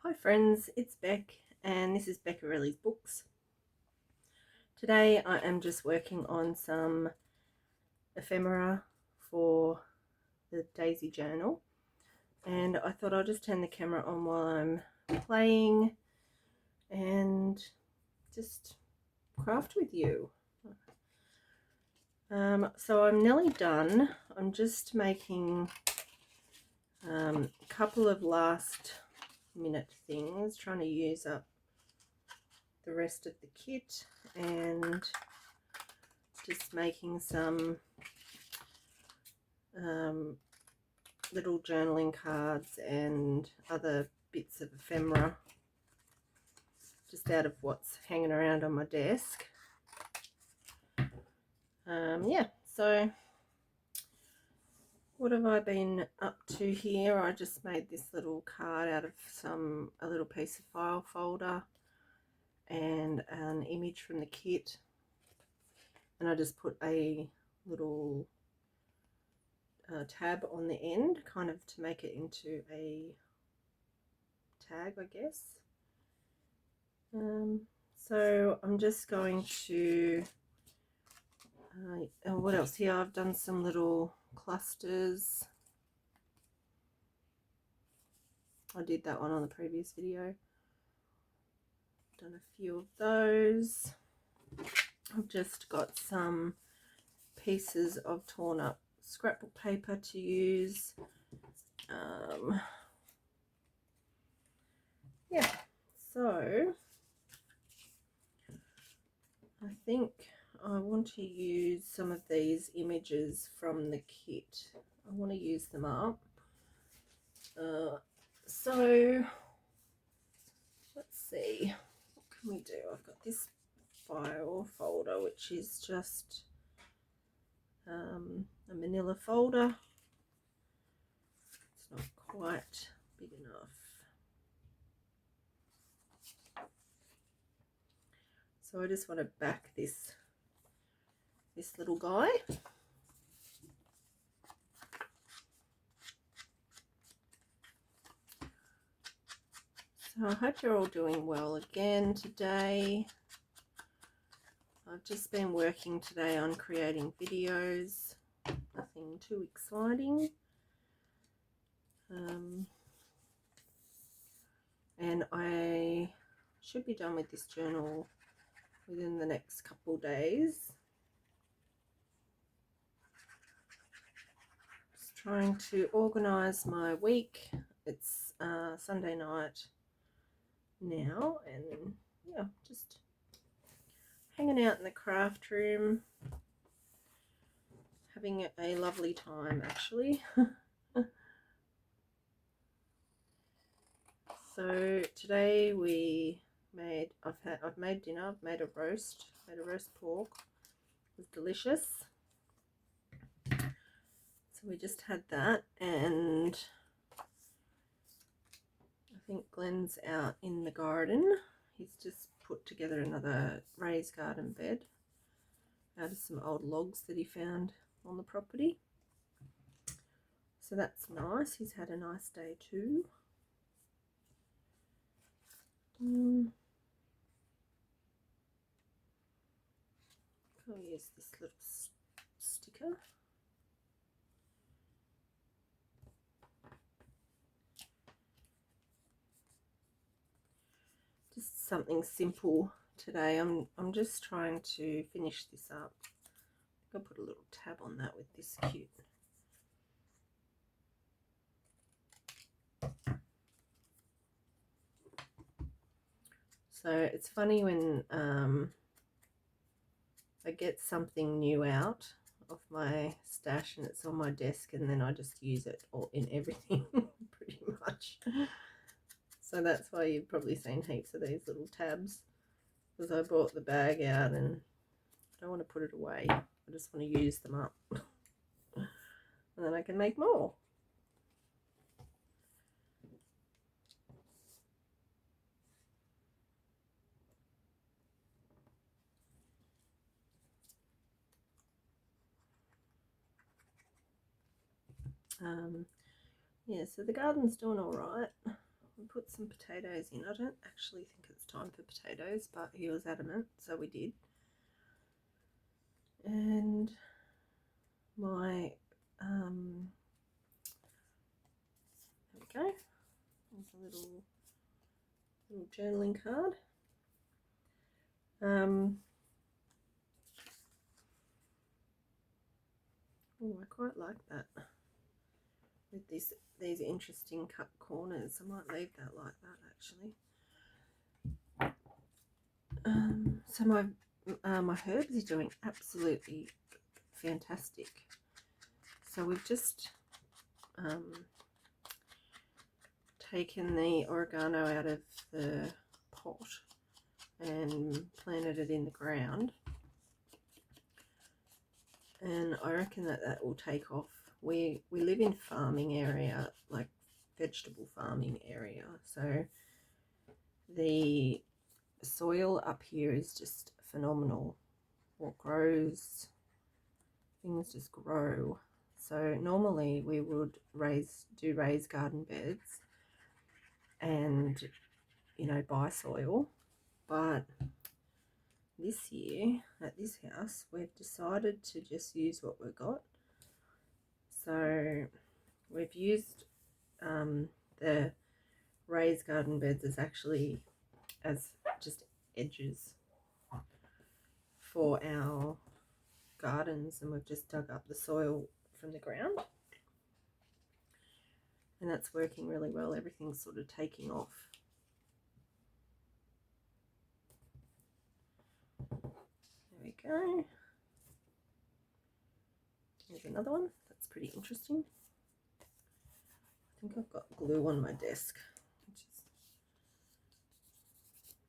Hi friends, it's Beck and this is Beccarelli's Books. Today I am just working on some ephemera for the Daisy Journal, and I thought I'll just turn the camera on while I'm playing and just craft with you. So I'm nearly done. I'm just making a couple of last minute things, trying to use up the rest of the kit and just making some little journaling cards and other bits of ephemera just out of what's hanging around on my desk. Yeah, so what have I been up to here? I just made this little card out of a little piece of file folder and an image from the kit, and I just put a little tab on the end, kind of to make it into a tag, I guess. So I'm just going to what else here? I've done some little clusters. I did that one on the previous video. Done a few of those. I've just got some pieces of torn up scrapbook paper to use. Yeah, so I think I want to use some of these images from the kit. I want to use them up. So let's see, what can we do? I've got this file folder, which is just a manila folder. It's not quite big enough. So I just want to back this little guy. So I hope you're all doing well again today. I've just been working today on creating videos, nothing too exciting. And I should be done with this journal within the next couple days. Just trying to organise my week. It's Sunday night now, and yeah, just hanging out in the craft room, having a lovely time actually. So today I've made dinner. I've made a roast pork. It was delicious. So we just had that, and I think Glenn's out in the garden. He's just put together another raised garden bed out of some old logs that he found on the property. So that's nice. He's had a nice day too. I'll use this little sticker. Just something simple today. I'm just trying to finish this up. I'll put a little tab on that with this cute. So it's funny when I get something new out of my stash and it's on my desk, and then I just use it all in everything pretty much. So that's why you've probably seen heaps of these little tabs, because I brought the bag out and I don't want to put it away. I just want to use them up and then I can make more. Yeah, so the garden's doing all right. I put some potatoes in. I don't actually think it's time for potatoes, but he was adamant, so we did. And my, there we go. There's a little journaling card. Oh, I quite like that. With these interesting cut corners. I might leave that like that actually. So my herbs are doing absolutely fantastic. So we've just taken the oregano out of the pot and planted it in the ground, and I reckon that will take off. We live in farming area, like vegetable farming area, so the soil up here is just phenomenal. What grows, things just grow. So normally we would do raised garden beds and, you know, buy soil, but this year at this house we've decided to just use what we've got. So we've used the raised garden beds as just edges for our gardens, and we've just dug up the soil from the ground, and that's working really well. Everything's sort of taking off. There we go. Here's another one that's pretty interesting. I think I've got glue on my desk, which is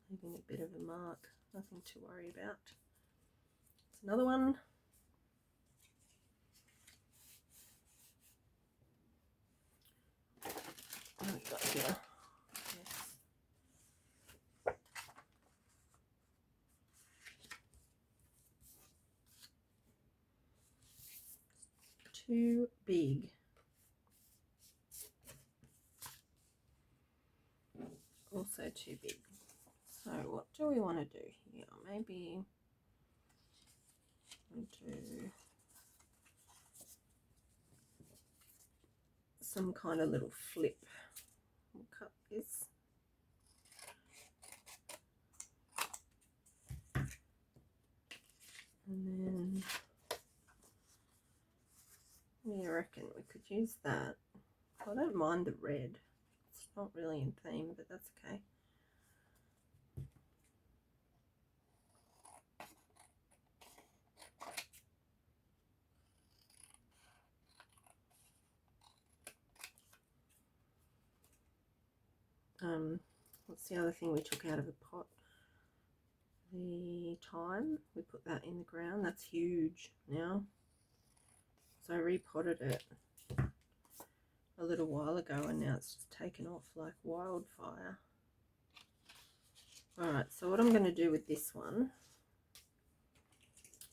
leaving a bit of a mark. Nothing to worry about. It's another one. What have we got here? Yes. Too big. Also too big. So what do we want to do here? Maybe we'll do some kind of little flip. We'll cut this. And then I reckon we could use that. I don't mind the red. It's not really in theme, but that's okay. What's the other thing we took out of the pot? The thyme. We put that in the ground. That's huge now. So I repotted it a little while ago, and now it's just taken off like wildfire. Alright, so what I'm going to do with this one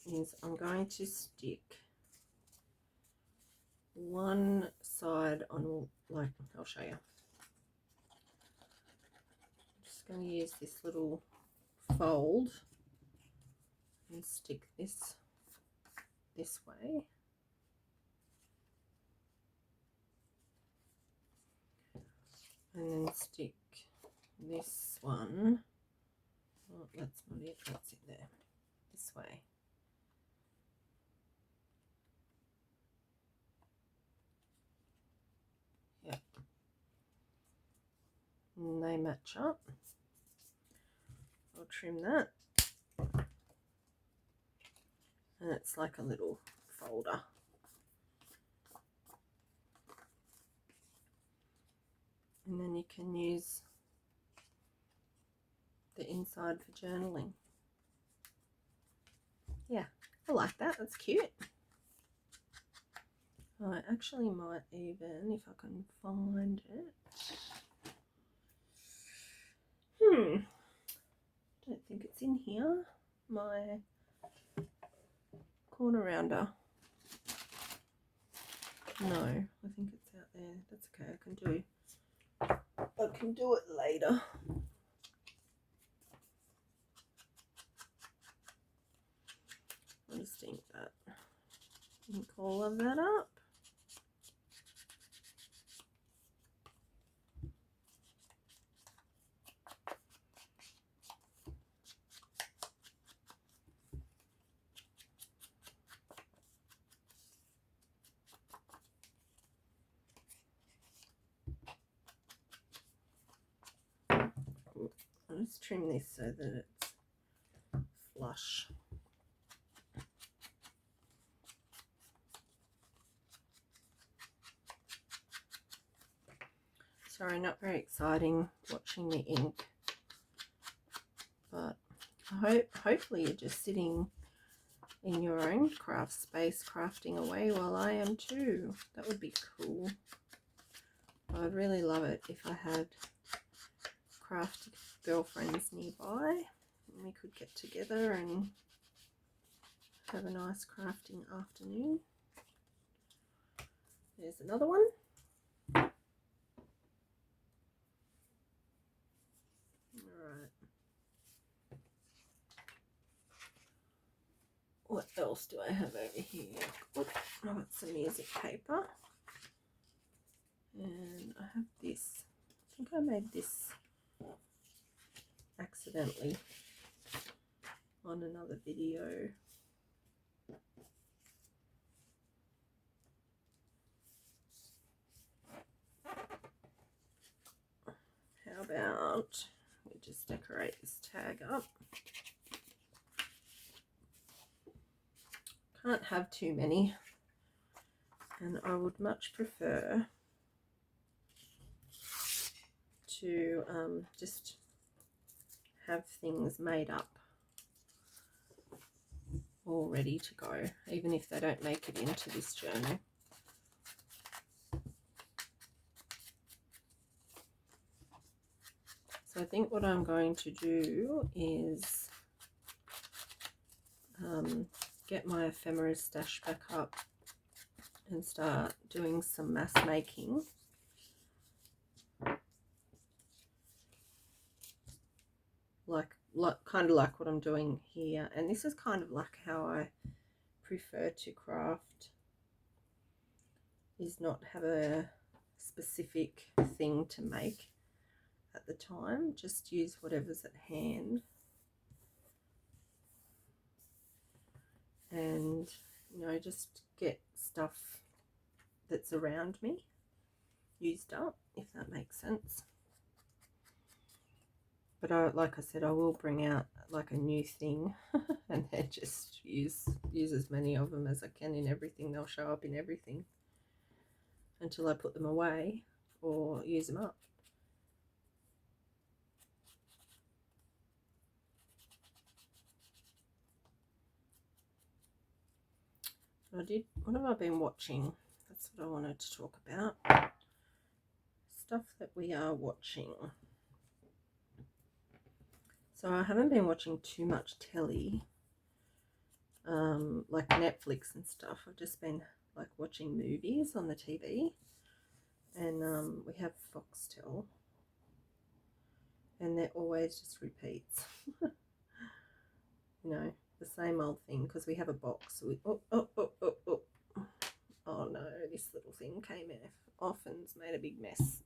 is I'm going to stick one side on, like, I'll show you. I'm just going to use this little fold and stick this way. And then stick this one, oh, that's not it, that's it there, this way. Yep. And they match up. I'll trim that. And it's like a little folder. And then you can use the inside for journaling. Yeah, I like that. That's cute. I actually might even, if I can find it. Don't think it's in here. My corner rounder. No, I think it's out there. That's okay. I can do I can do it later. I just ink that. Ink all of that up. I'll just trim this so that it's flush. Sorry, not very exciting watching the ink, but hopefully you're just sitting in your own craft space crafting away while I am too. That would be cool. I'd really love it if I had craft girlfriends nearby and we could get together and have a nice crafting afternoon. There's another one. Alright. What else do I have over here? Oops, I've got some music paper. And I have this. I think I made this accidentally on another video. How about we just decorate this tag up? Can't have too many, and I would much prefer to just have things made up all ready to go, even if they don't make it into this journal. So I think what I'm going to do is get my ephemera stash back up and start doing some mass making. Like kind of like what I'm doing here, and this is kind of like how I prefer to craft, is not have a specific thing to make at the time, just use whatever's at hand, and you know, just get stuff that's around me used up, if that makes sense. But like I said, I will bring out like a new thing and then just use as many of them as I can in everything. They'll show up in everything until I put them away or use them up. What have I been watching? That's what I wanted to talk about. Stuff that we are watching. So I haven't been watching too much telly, like Netflix and stuff. I've just been like watching movies on the TV, and we have Foxtel, and they're always just repeats. You know, the same old thing, because we have a box. Oh no, this little thing came off and's made a big mess.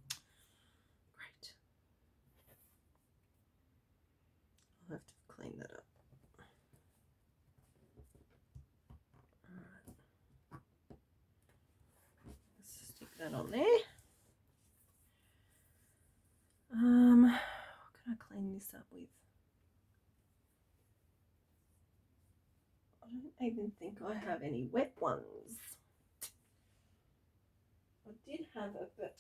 Great. I'll have to clean that up. Alright. Let's stick that on there. What can I clean this up with? I don't even think I have any wet ones. I did have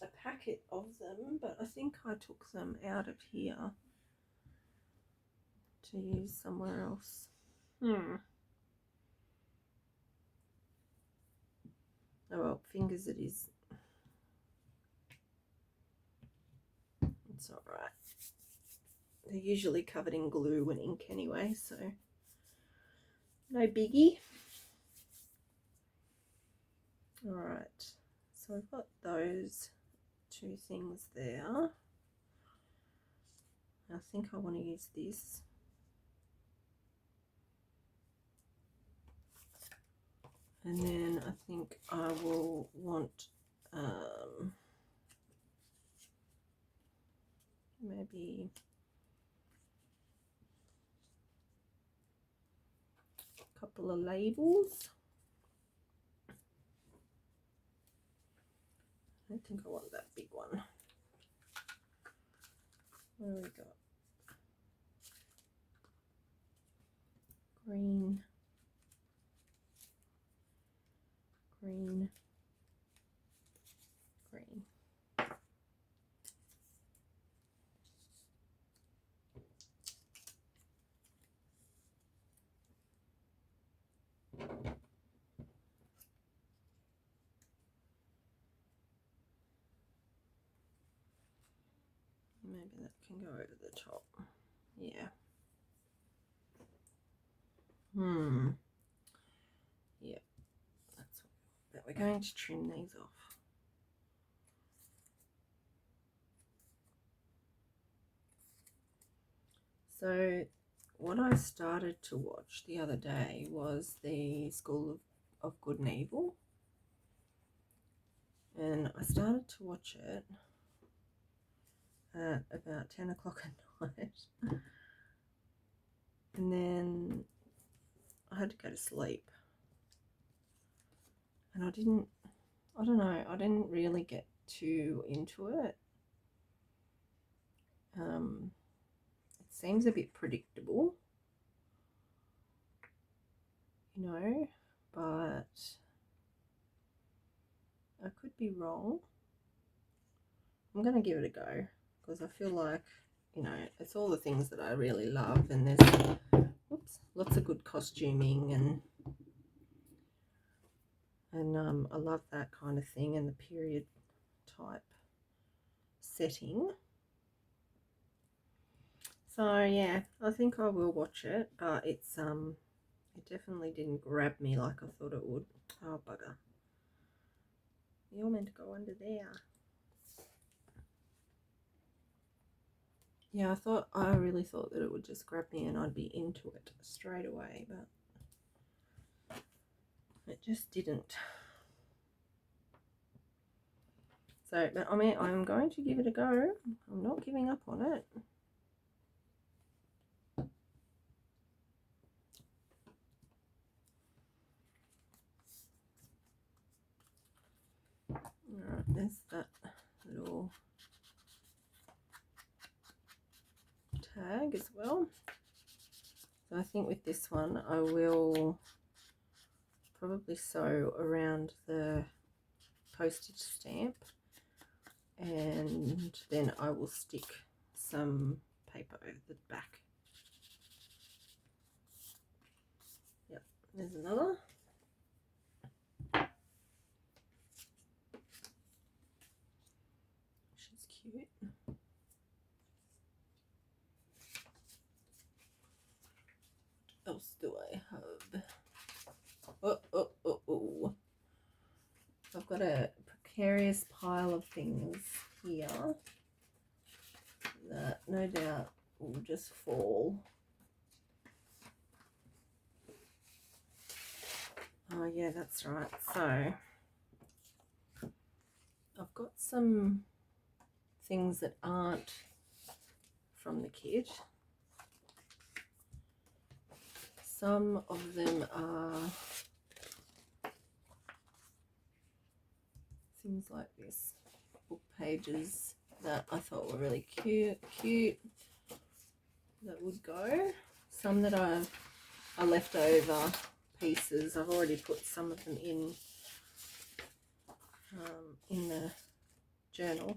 a packet of them, but I think I took them out of here to use somewhere else. Oh well, fingers it is. It's alright. They're usually covered in glue and ink anyway, so no biggie. Alright, so I've got those two things there. I think I want to use this. And then I think I will want maybe a couple of labels. I don't think I want that big one. What do we got? Green, green, green. Maybe that can go over the top. Yeah. Yeah, that's what we're going to trim these off. So what I started to watch the other day was the School of Good and Evil. And I started to watch it at about 10 o'clock at night. And then I had to go to sleep. And I don't know, I didn't really get too into it. It seems a bit predictable, you know, but I could be wrong. I'm going to give it a go because I feel like, you know, it's all the things that I really love, and there's lots of good costuming, and I love that kind of thing, and the period type setting. So yeah, I think I will watch it, but it's it definitely didn't grab me like I thought it would. Oh bugger. You're meant to go under there. Yeah, I really thought that it would just grab me and I'd be into it straight away, but it just didn't. So, but I mean, I'm going to give it a go. I'm not giving up on it. Alright, there's that little tag as well. So I think with this one I will probably sew around the postage stamp, and then I will stick some paper over the back. Yep, there's another. She's cute. What else do I have? Oh. I've got a precarious pile of things here that no doubt will just fall. Oh yeah, that's right. So I've got some things that aren't from the kit. Some of them are things like this, book pages that I thought were really cute that would go. Some that are left over pieces. I've already put some of them in the journal.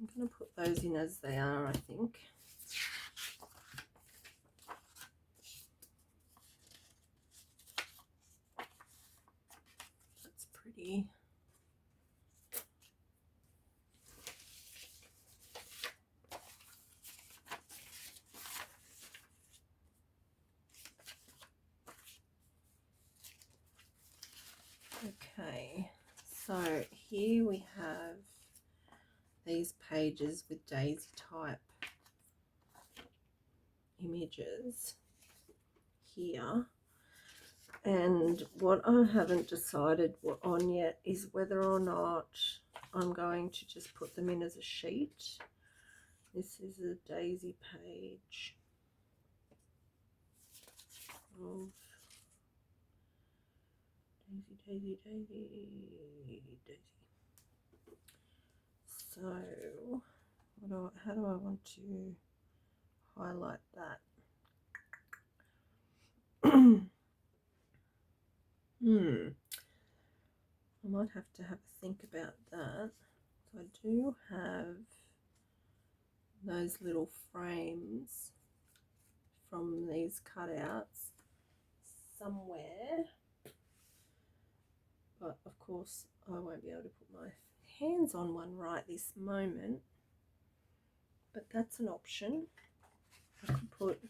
I'm going to put those in as they are, I think. That's pretty. Okay, so here we have these pages with daisy type images here, and what I haven't decided on yet is whether or not I'm going to just put them in as a sheet. This is a daisy page of daisy. So how do I want to highlight that? I might have to have a think about that. So I do have those little frames from these cutouts somewhere, but of course I won't be able to put my hands on one right this moment, but that's an option. I could put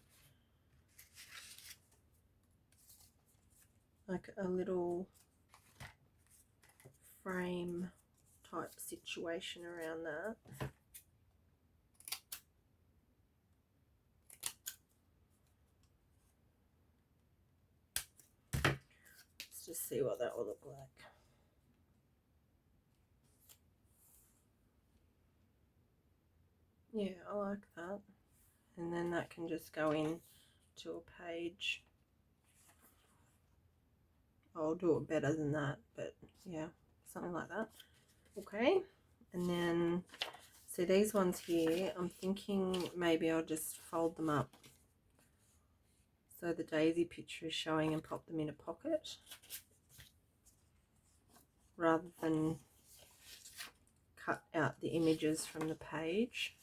like a little frame type situation around that. Let's just see what that will look like. Yeah, I like that. And then that can just go in to a page. I'll do it better than that, but yeah, something like that. Okay, and then see these ones here, I'm thinking maybe I'll just fold them up so the daisy picture is showing and pop them in a pocket rather than cut out the images from the page.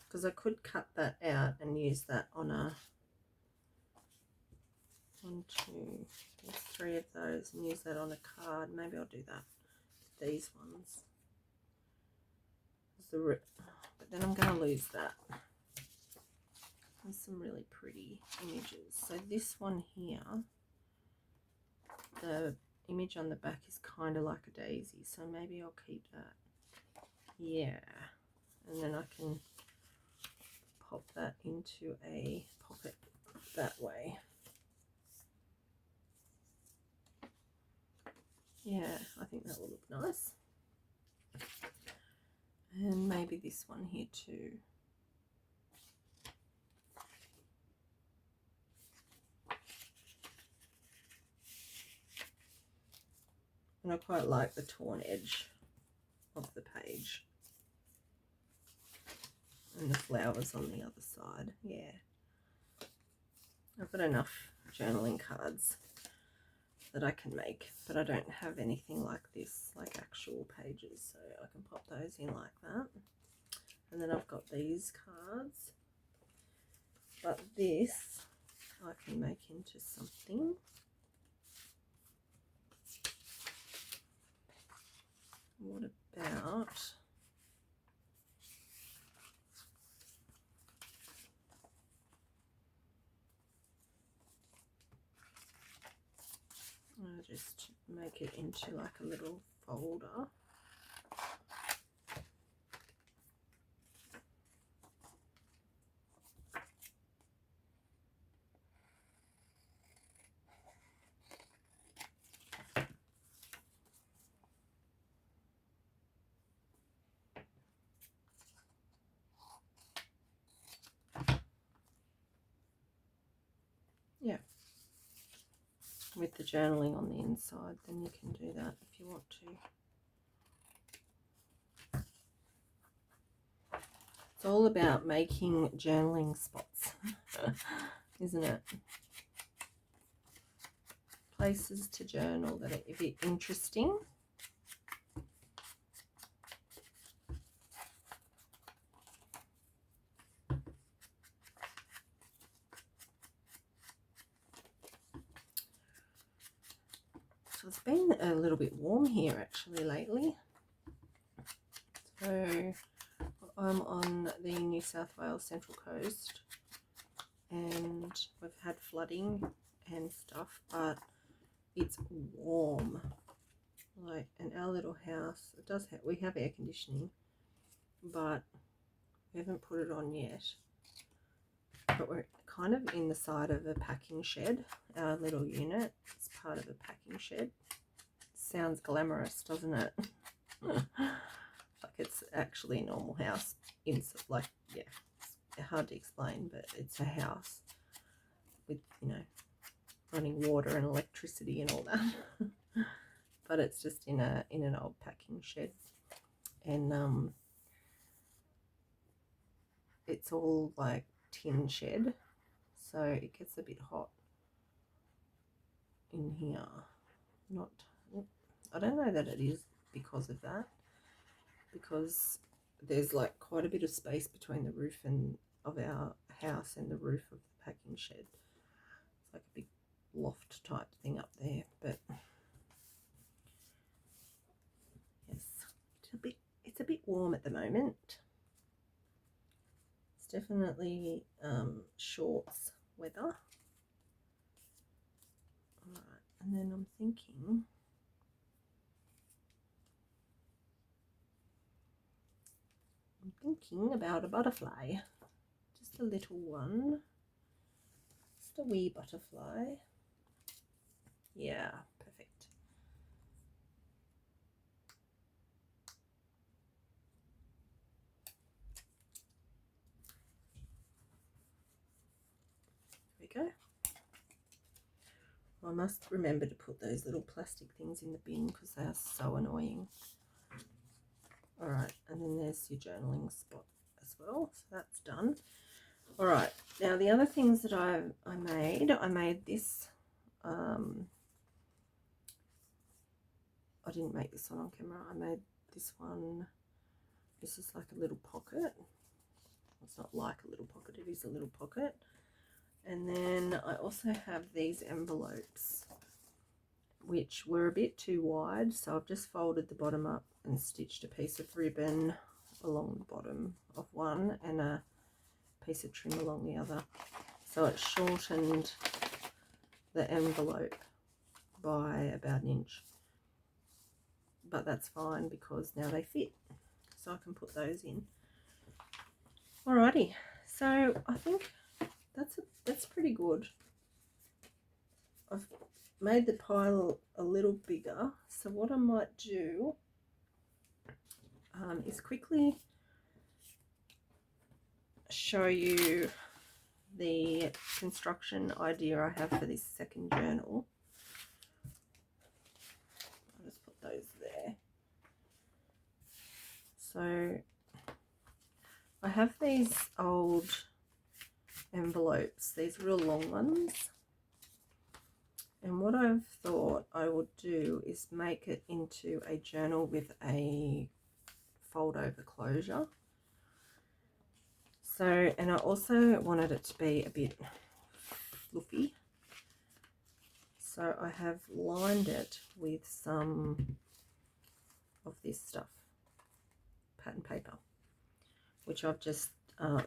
Because I could cut that out and use that on a 1, 2, there's 3 of those, and use that on a card. Maybe I'll do that. These ones. But then I'm going to lose that. There's some really pretty images. So this one here, the image on the back is kind of like a daisy, so maybe I'll keep that. Yeah, and then I can pop that into a pocket that way. Yeah, I think that will look nice. And maybe this one here too. And I quite like the torn edge of the page. And the flowers on the other side. Yeah. I've got enough journaling cards that I can make, but I don't have anything like this, like actual pages, so I can pop those in like that. And then I've got these cards, but this I can make into something. What about I'll just make it into like a little folder. Yeah, with the journaling on the inside, then you can do that if you want to. It's all about making journaling spots, isn't it? Places to journal that are a bit interesting. So it's been a little bit warm here actually lately. So what I'm on the New South Wales Central Coast and we've had flooding and stuff, but it's warm. Like, in our little house, it does have, we have air conditioning, but we haven't put it on yet. But we're kind of in the side of a packing shed. Our little unit is part of a packing shed. Sounds glamorous, doesn't it? Like it's actually a normal house. Like, yeah, it's hard to explain, but it's a house with, you know, running water and electricity and all that. But it's just in an old packing shed, and it's all like tin shed, so it gets a bit hot in here. I don't know that it is because of that, because there's like quite a bit of space between the roof of our house and the roof of the packing shed. It's like a big loft type thing up there, but yes, it's a bit warm at the moment. It's definitely shorts weather. Alright, and then I'm thinking about a butterfly. Just a little one. Just a wee butterfly. Yeah, perfect. There we go. I must remember to put those little plastic things in the bin because they are so annoying. Alright, and then there's your journaling spot as well, so that's done. Alright, now the other things that I made this, I didn't make this one on camera, I made this one. This is like a little pocket. It's not like a little pocket, it is a little pocket. And then I also have these envelopes, which were a bit too wide, so I've just folded the bottom up and stitched a piece of ribbon along the bottom of one and a piece of trim along the other. So it shortened the envelope by about an inch. But that's fine because now they fit, so I can put those in. Alrighty, so I think that's pretty good. I've made the pile a little bigger, so what I might do is quickly show you the construction idea I have for this second journal. I'll just put those there. So I have these old envelopes, these real long ones, and what I've thought I would do is make it into a journal with a fold over closure. So, and I also wanted it to be a bit fluffy, so I have lined it with some of this stuff, pattern paper, which I've just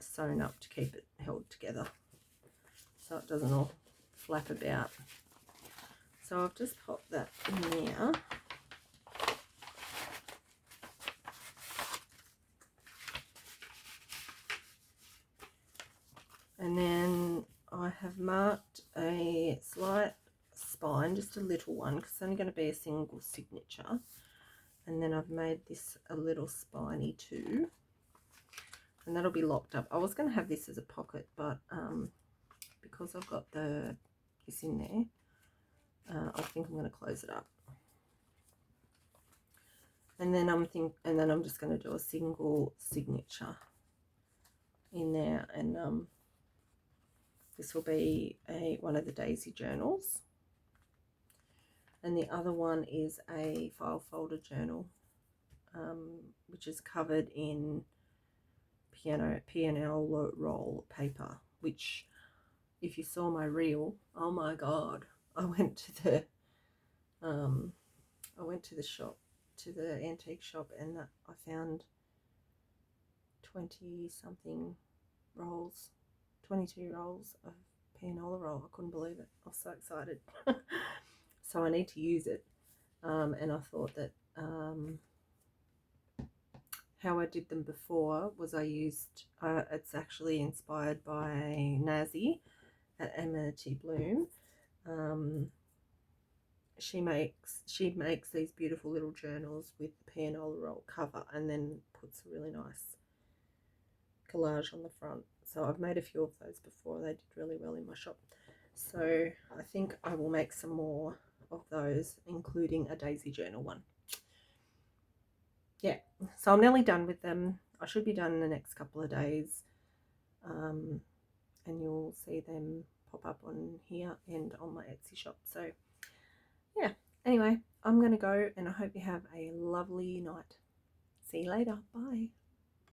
sewn up to keep it held together so it doesn't all flap about. So I've just popped that in there. And then I have marked a slight spine, just a little one, because it's only going to be a single signature. And then I've made this a little spiny too. And that'll be locked up. I was going to have this as a pocket, but because I've got this in there, I think I'm going to close it up. And then I'm just going to do a single signature in there, and this will be one of the Daisy journals, and the other one is a file folder journal, which is covered in P&L roll paper, which, if you saw my reel, oh my god, I went to the shop, to the antique shop, and I found 20 something rolls, 22 rolls of pianola roll. I couldn't believe it. I was so excited. So I need to use it. And I thought that how I did them before was I used, it's actually inspired by Nazi at Amity Bloom. She makes these beautiful little journals with the pianola roll cover and then puts a really nice collage on the front. So I've made a few of those before. They did really well in my shop. So I think I will make some more of those, including a daisy journal one. Yeah, so I'm nearly done with them. I should be done in the next couple of days, and you'll see them pop up on here and on my Etsy shop. So yeah, anyway, I'm going to go, and I hope you have a lovely night. See you later. Bye.